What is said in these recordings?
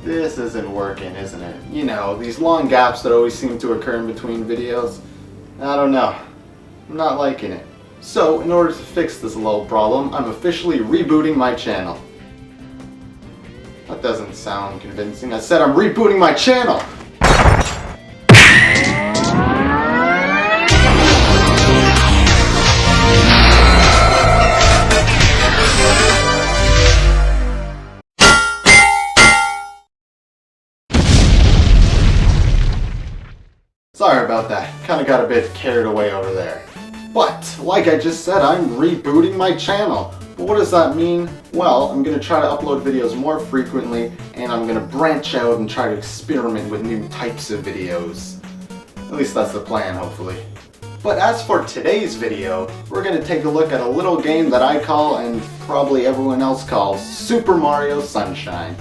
This isn't working, isn't it? You know, these long gaps that always seem to occur in between videos. I don't know. I'm not liking it. So, in order to fix this little problem, I'm officially rebooting my channel. That doesn't sound convincing. I said I'm rebooting my channel! Sorry about that. Kinda got a bit carried away over there. But, like I just said, I'm rebooting my channel. But what does that mean? Well, I'm gonna try to upload videos more frequently, and I'm gonna branch out and try to experiment with new types of videos. At least that's the plan, hopefully. But as for today's video, we're gonna take a look at a little game that I call, and probably everyone else calls, Super Mario Sunshine.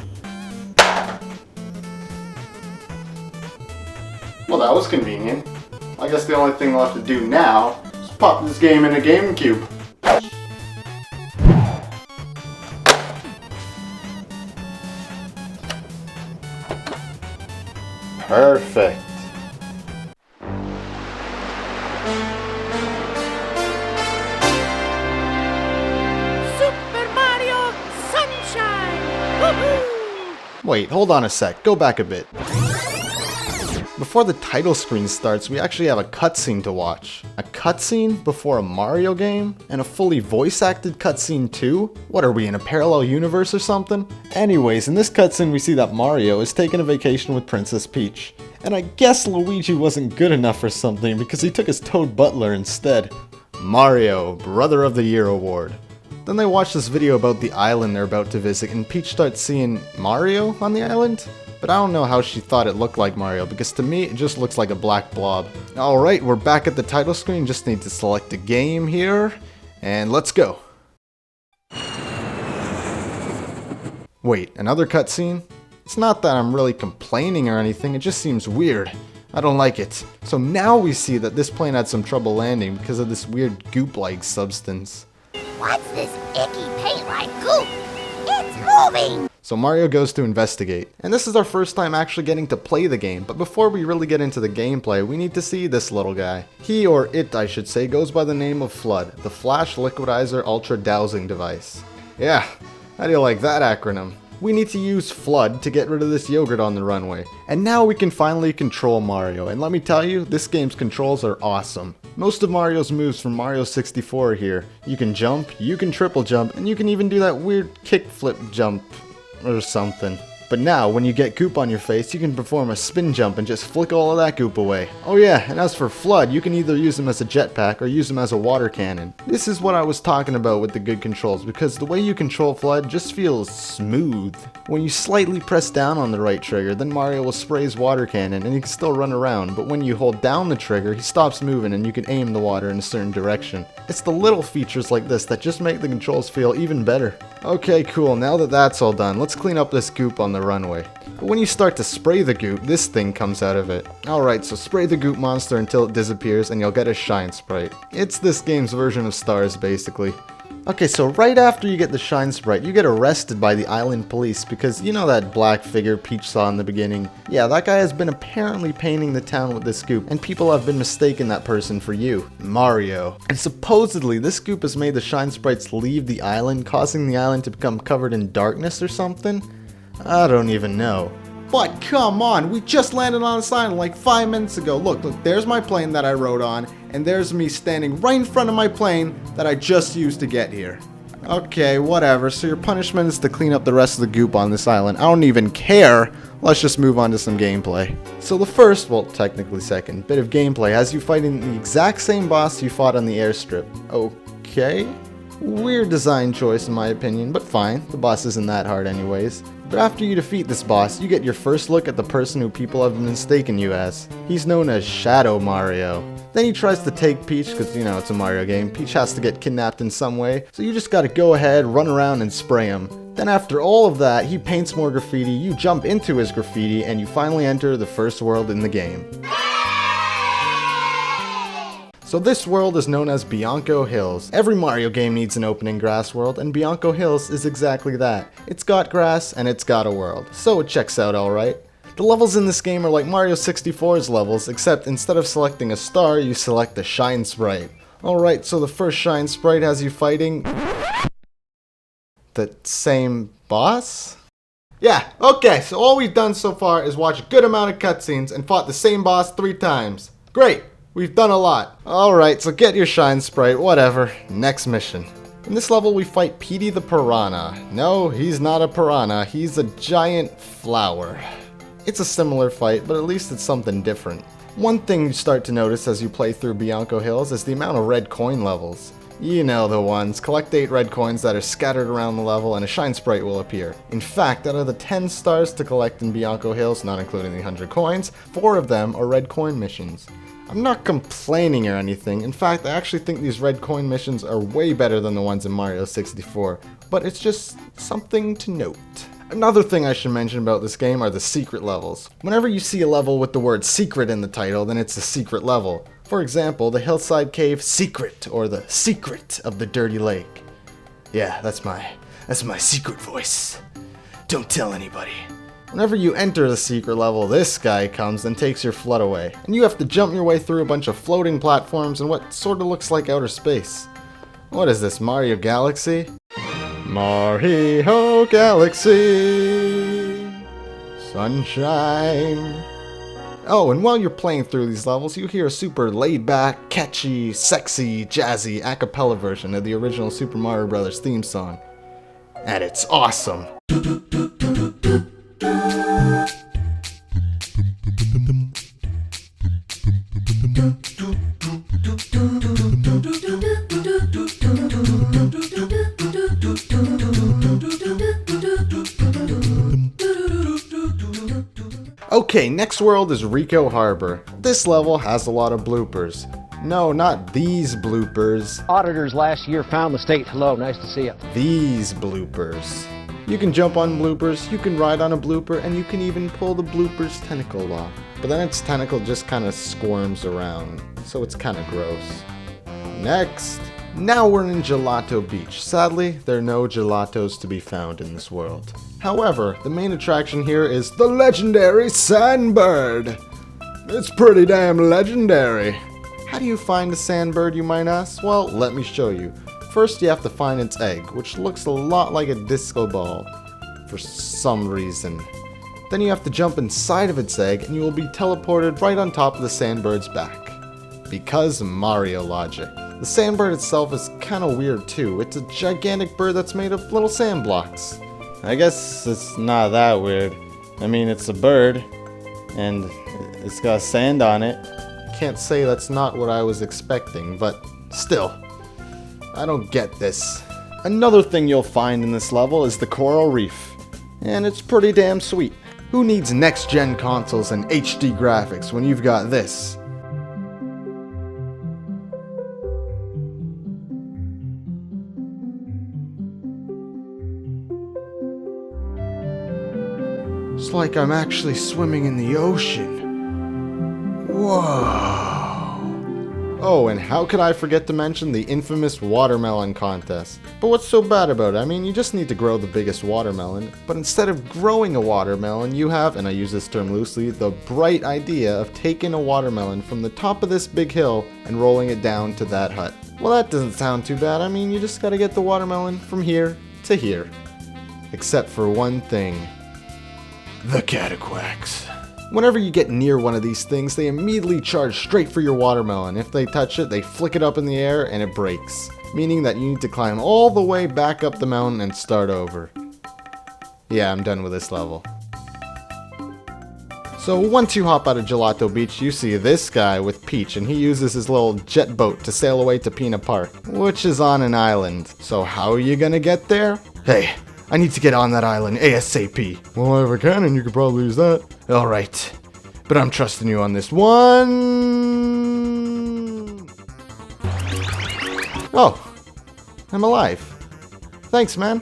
Well, that was convenient. I guess the only thing left to do now is pop this game in a GameCube. Perfect. Super Mario Sunshine! Woohoo! Wait, hold on a sec. Go back a bit. Before the title screen starts, we actually have a cutscene to watch. A cutscene before a Mario game? And a fully voice-acted cutscene too? What are we, in a parallel universe or something? Anyways, in this cutscene we see that Mario is taking a vacation with Princess Peach. And I guess Luigi wasn't good enough for something because he took his Toad Butler instead. Mario, Brother of the Year award. Then they watch this video about the island they're about to visit, and Peach starts seeing Mario on the island? But I don't know how she thought it looked like Mario, because to me it just looks like a black blob. Alright, we're back at the title screen, just need to select a game here, and let's go. Wait, another cutscene? It's not that I'm really complaining or anything, it just seems weird. I don't like it. So now we see that this plane had some trouble landing because of this weird goop-like substance. What's this icky paint-like goop? It's moving! So Mario goes to investigate, and this is our first time actually getting to play the game, but before we really get into the gameplay, we need to see this little guy. He, or it I should say, goes by the name of Flood, the Flash Liquidizer Ultra Dowsing Device. Yeah, how do you like that acronym? We need to use Flood to get rid of this yogurt on the runway, and now we can finally control Mario, and let me tell you, this game's controls are awesome. Most of Mario's moves from Mario 64 are here. You can jump, you can triple jump, and you can even do that weird kickflip jump or something. But now, when you get goop on your face, you can perform a spin jump and just flick all of that goop away. Oh yeah, and as for Flood, you can either use him as a jetpack or use him as a water cannon. This is what I was talking about with the good controls, because the way you control Flood just feels smooth. When you slightly press down on the right trigger, then Mario will spray his water cannon and he can still run around, but when you hold down the trigger, he stops moving and you can aim the water in a certain direction. It's the little features like this that just make the controls feel even better. Okay, cool, now that that's all done, let's clean up this goop on the runway. But when you start to spray the goop, this thing comes out of it. Alright, so spray the goop monster until it disappears and you'll get a shine sprite. It's this game's version of stars, basically. Okay, so right after you get the shine sprite, you get arrested by the island police because you know that black figure Peach saw in the beginning? Yeah, that guy has been apparently painting the town with this goop, and people have been mistaking that person for you, Mario. And supposedly, this goop has made the shine sprites leave the island, causing the island to become covered in darkness or something? I don't even know. But come on, we just landed on this island like 5 minutes ago. Look, there's my plane that I rode on, and there's me standing right in front of my plane that I just used to get here. Okay, whatever, so your punishment is to clean up the rest of the goop on this island. I don't even care. Let's just move on to some gameplay. So the first, well, technically second, bit of gameplay has you fighting the exact same boss you fought on the airstrip. Okay. Weird design choice in my opinion, but fine, the boss isn't that hard anyways. But after you defeat this boss, you get your first look at the person who people have mistaken you as. He's known as Shadow Mario. Then he tries to take Peach, because you know it's a Mario game, Peach has to get kidnapped in some way, so you just gotta go ahead, run around and spray him. Then after all of that, he paints more graffiti, you jump into his graffiti, and you finally enter the first world in the game. So So this world is known as Bianco Hills. Every Mario game needs an opening grass world, and Bianco Hills is exactly that. It's got grass and it's got a world, so it checks out alright. The levels in this game are like Mario 64's levels, except instead of selecting a star, you select a shine sprite. Alright, so the first shine sprite has you fighting the same boss? Yeah, okay, so all we've done so far is watch a good amount of cutscenes and fought the same boss 3 times. Great, we've done a lot. Alright, so get your shine sprite, whatever. Next mission. In this level we fight Petey the Piranha. No, he's not a piranha, he's a giant flower. It's a similar fight, but at least it's something different. One thing you start to notice as you play through Bianco Hills is the amount of red coin levels. You know the ones. Collect 8 red coins that are scattered around the level and a shine sprite will appear. In fact, out of the 10 stars to collect in Bianco Hills, not including the 100 coins, 4 of them are red coin missions. I'm not complaining or anything. In fact, I actually think these red coin missions are way better than the ones in Mario 64, but it's just something to note. Another thing I should mention about this game are the secret levels. Whenever you see a level with the word secret in the title, then it's a secret level. For example, the Hillside Cave Secret, or the Secret of the Dirty Lake. Yeah, that's my secret voice. Don't tell anybody. Whenever you enter the secret level, this guy comes and takes your FLUDD away, and you have to jump your way through a bunch of floating platforms in what sort of looks like outer space. What is this, Mario Galaxy? Mario Galaxy, sunshine. Oh, and while you're playing through these levels, you hear a super laid-back, catchy, sexy, jazzy a cappella version of the original Super Mario Bros. Theme song. And it's awesome. Okay, next world is Rico Harbor. This level has a lot of bloopers. No, not these bloopers. Auditors last year found the state. Hello, nice to see you. These bloopers. You can jump on bloopers, you can ride on a blooper, and you can even pull the blooper's tentacle off. But then its tentacle just kind of squirms around, so it's kind of gross. Next! Now we're in Gelato Beach. Sadly, there are no gelatos to be found in this world. However, the main attraction here is the legendary Sandbird. It's pretty damn legendary. How do you find a Sandbird, you might ask? Well, let me show you. First, you have to find its egg, which looks a lot like a disco ball for some reason. Then you have to jump inside of its egg, and you will be teleported right on top of the Sandbird's back. Because Mario logic. The Sandbird itself is kinda weird too. It's a gigantic bird that's made of little sand blocks. I guess it's not that weird. I mean, it's a bird, and it's got sand on it. Can't say that's not what I was expecting, but still, I don't get this. Another thing you'll find in this level is the coral reef, and it's pretty damn sweet. Who needs next-gen consoles and HD graphics when you've got this? It's like I'm actually swimming in the ocean. Whoa. Oh, and how could I forget to mention the infamous watermelon contest? But what's so bad about it? I mean, you just need to grow the biggest watermelon. But instead of growing a watermelon, you have, and I use this term loosely, the bright idea of taking a watermelon from the top of this big hill and rolling it down to that hut. Well, that doesn't sound too bad. I mean, you just gotta get the watermelon from here to here. Except for one thing. The cataquacks. Whenever you get near one of these things, they immediately charge straight for your watermelon. If they touch it, they flick it up in the air and it breaks. Meaning that you need to climb all the way back up the mountain and start over. Yeah, I'm done with this level. So once you hop out of Gelato Beach, you see this guy with Peach, and he uses his little jet boat to sail away to Pina Park, which is on an island. So how are you gonna get there? Hey, I need to get on that island ASAP. Well, I have a cannon, you could probably use that. Alright, but I'm trusting you on this one. Oh, I'm alive. Thanks, man.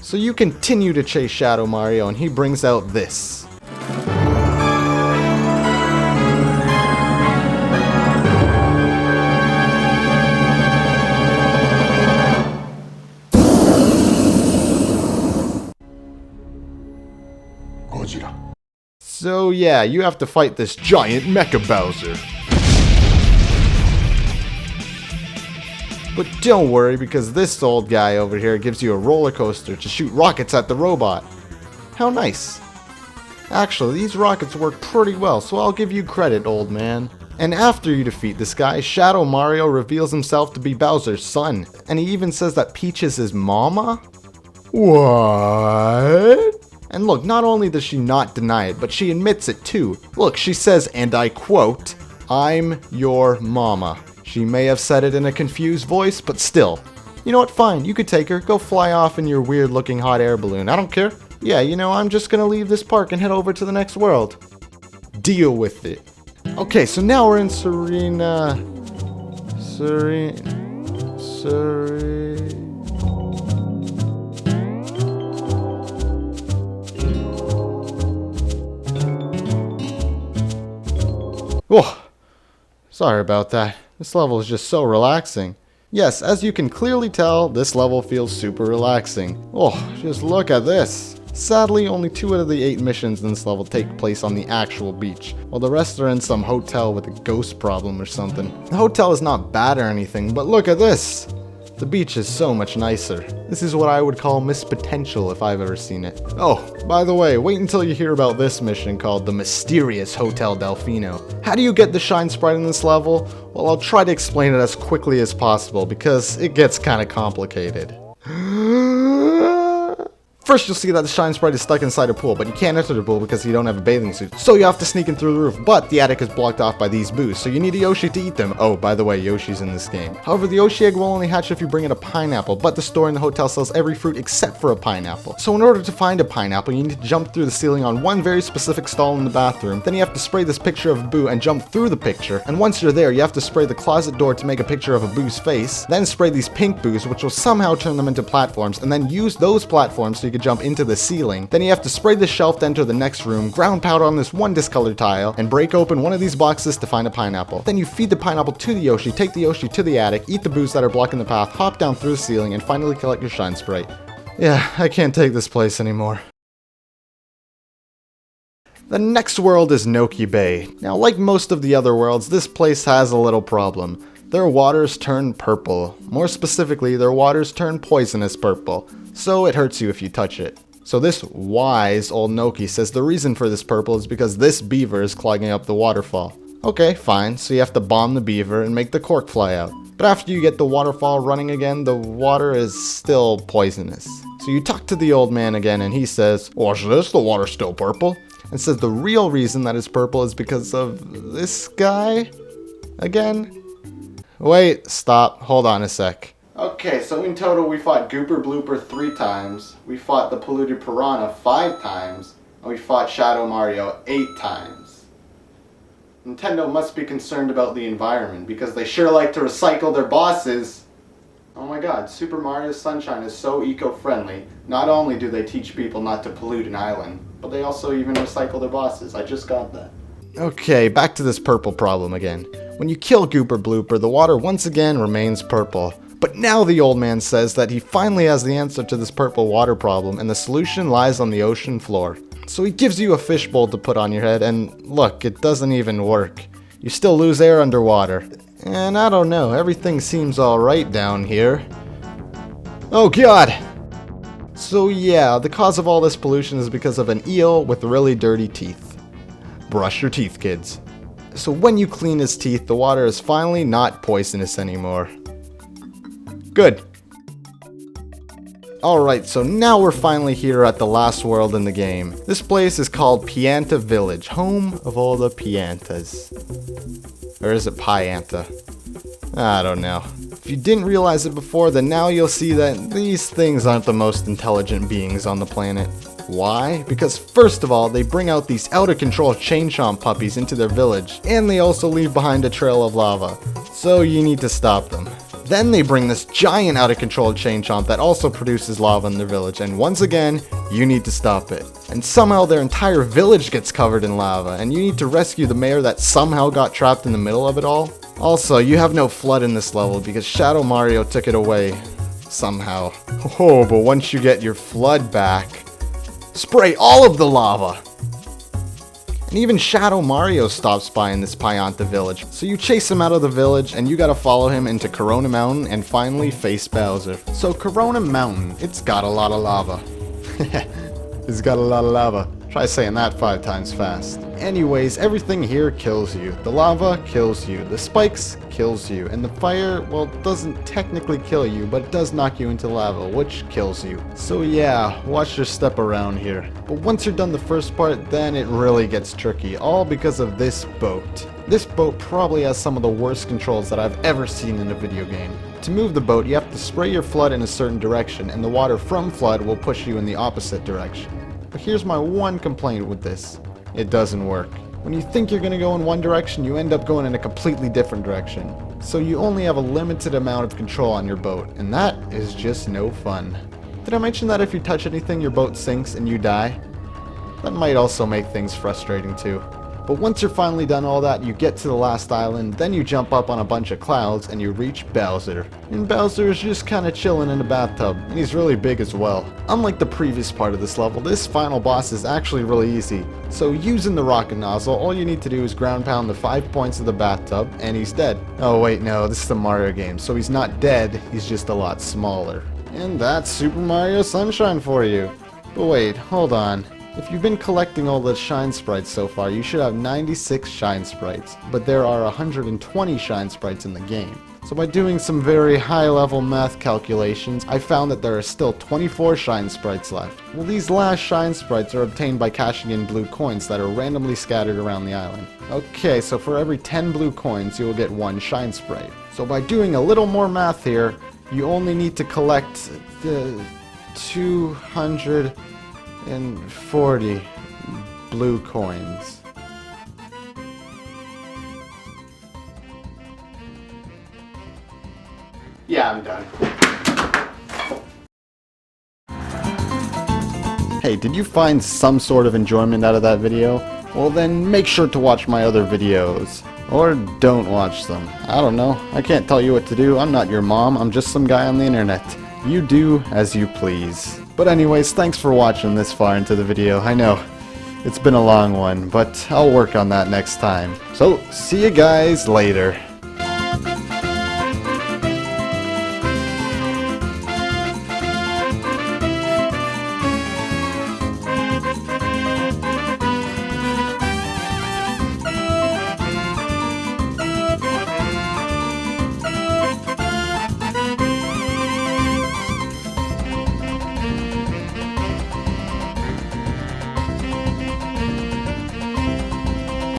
So you continue to chase Shadow Mario, and he brings out this. So yeah, you have to fight this giant Mecha Bowser. But don't worry, because this old guy over here gives you a roller coaster to shoot rockets at the robot. How nice. Actually, these rockets work pretty well, so I'll give you credit, old man. And after you defeat this guy, Shadow Mario reveals himself to be Bowser's son. And he even says that Peach is his mama? What? And look, not only does she not deny it, but she admits it too. Look, she says, and I quote, "I'm your mama." She may have said it in a confused voice, but still. You know what, fine, you could take her, go fly off in your weird looking hot air balloon, I don't care. Yeah, you know, I'm just gonna leave this park and head over to the next world. Deal with it. Okay, so now we're in Serena. Whoa, sorry about that. This level is just so relaxing. Yes, as you can clearly tell, this level feels super relaxing. Oh, just look at this. Sadly, only 2 out of the 8 missions in this level take place on the actual beach, while the rest are in some hotel with a ghost problem or something. The hotel is not bad or anything, but look at this. The beach is so much nicer. This is what I would call missed potential if I've ever seen it. Oh, by the way, wait until you hear about this mission called the Mysterious Hotel Delfino. How do you get the shine sprite in this level? Well, I'll try to explain it as quickly as possible because it gets kinda complicated. First, you'll see that the shine sprite is stuck inside a pool, but you can't enter the pool because you don't have a bathing suit. So you have to sneak in through the roof, but the attic is blocked off by these boos, so you need a Yoshi to eat them. Oh, by the way, Yoshi's in this game. However, the Yoshi egg will only hatch if you bring in a pineapple, but the store in the hotel sells every fruit except for a pineapple. So in order to find a pineapple, you need to jump through the ceiling on one very specific stall in the bathroom. Then you have to spray this picture of a boo and jump through the picture. And once you're there, you have to spray the closet door to make a picture of a boo's face. Then spray these pink boos, which will somehow turn them into platforms, and then use those platforms so you can jump into the ceiling. Then you have to spray the shelf to enter the next room, ground powder on this one discolored tile, and break open one of these boxes to find a pineapple. Then you feed the pineapple to the Yoshi, take the Yoshi to the attic, eat the boos that are blocking the path, hop down through the ceiling, and finally collect your shine sprite. Yeah, I can't take this place anymore. The next world is Noki Bay. Now, like most of the other worlds, this place has a little problem. Their waters turn purple. More specifically, their waters turn poisonous purple, so it hurts you if you touch it. So this wise old Noki says the reason for this purple is because this beaver is clogging up the waterfall. Okay, fine, so you have to bomb the beaver and make the cork fly out. But after you get the waterfall running again, the water is still poisonous. So you talk to the old man again and he says, "Watch this, the water's still purple." And says the real reason that it's purple is because of this guy? Again? Wait, stop, hold on a sec. Okay, so in total we fought Gooper Blooper 3 times, we fought the Polluted Piranha 5 times, and we fought Shadow Mario 8 times. Nintendo must be concerned about the environment, because they sure like to recycle their bosses. Oh my god, Super Mario Sunshine is so eco-friendly. Not only do they teach people not to pollute an island, but they also even recycle their bosses. I just got that. Okay, back to this purple problem again. When you kill Gooper Blooper, the water once again remains purple. But now the old man says that he finally has the answer to this purple water problem, and the solution lies on the ocean floor. So he gives you a fishbowl to put on your head, and look, it doesn't even work. You still lose air underwater. And I don't know, everything seems alright down here. Oh god! So yeah, the cause of all this pollution is because of an eel with really dirty teeth. Brush your teeth, kids. So when you clean his teeth, the water is finally not poisonous anymore. Good. Alright, so now we're finally here at the last world in the game. This place is called Pianta Village, home of all the Piantas. Or is it Pianta? I don't know. If you didn't realize it before, then now you'll see that these things aren't the most intelligent beings on the planet. Why? Because first of all, they bring out these out-of-control chain chomp puppies into their village, and they also leave behind a trail of lava. So you need to stop them. Then they bring this giant out-of-control chain chomp that also produces lava in their village, and once again, you need to stop it. And somehow their entire village gets covered in lava, and you need to rescue the mayor that somehow got trapped in the middle of it all. Also, you have no flood in this level because Shadow Mario took it away. Somehow. Oh, but once you get your flood back, spray all of the lava! And even Shadow Mario stops by in this Pianta Village. So you chase him out of the village, and you gotta follow him into Corona Mountain and finally face Bowser. So Corona Mountain, it's got a lot of lava. It's got a lot of lava. Try saying that 5 times fast. Anyways, everything here kills you. The lava kills you. The spikes kills you. And the fire, well, doesn't technically kill you, but it does knock you into lava, which kills you. So yeah, watch your step around here. But once you're done the first part, then it really gets tricky, all because of this boat. This boat probably has some of the worst controls that I've ever seen in a video game. To move the boat, you have to spray your FLUDD in a certain direction, and the water from FLUDD will push you in the opposite direction. But here's my one complaint with this. It doesn't work. When you think you're gonna go in one direction, you end up going in a completely different direction. So you only have a limited amount of control on your boat, and that is just no fun. Did I mention that if you touch anything, your boat sinks and you die? That might also make things frustrating too. But once you're finally done all that, you get to the last island, then you jump up on a bunch of clouds and you reach Bowser. And Bowser is just kinda chilling in a bathtub, and he's really big as well. Unlike the previous part of this level, this final boss is actually really easy. So using the rocket nozzle, all you need to do is ground pound the 5 points of the bathtub, and he's dead. Oh wait, no, this is the Mario game, so he's not dead, he's just a lot smaller. And that's Super Mario Sunshine for you. But wait, hold on. If you've been collecting all the shine sprites so far, you should have 96 shine sprites, but there are 120 shine sprites in the game. So by doing some very high-level math calculations, I found that there are still 24 shine sprites left. Well, these last shine sprites are obtained by cashing in blue coins that are randomly scattered around the island. Okay, so for every 10 blue coins, you will get 1 shine sprite. So by doing a little more math here, you only need to collect 240 blue coins. Yeah, I'm done. Hey, did you find some sort of enjoyment out of that video? Well then, make sure to watch my other videos. Or don't watch them. I don't know. I can't tell you what to do. I'm not your mom. I'm just some guy on the internet. You do as you please. But anyways, thanks for watching this far into the video. I know, it's been a long one, but I'll work on that next time. So, see you guys later.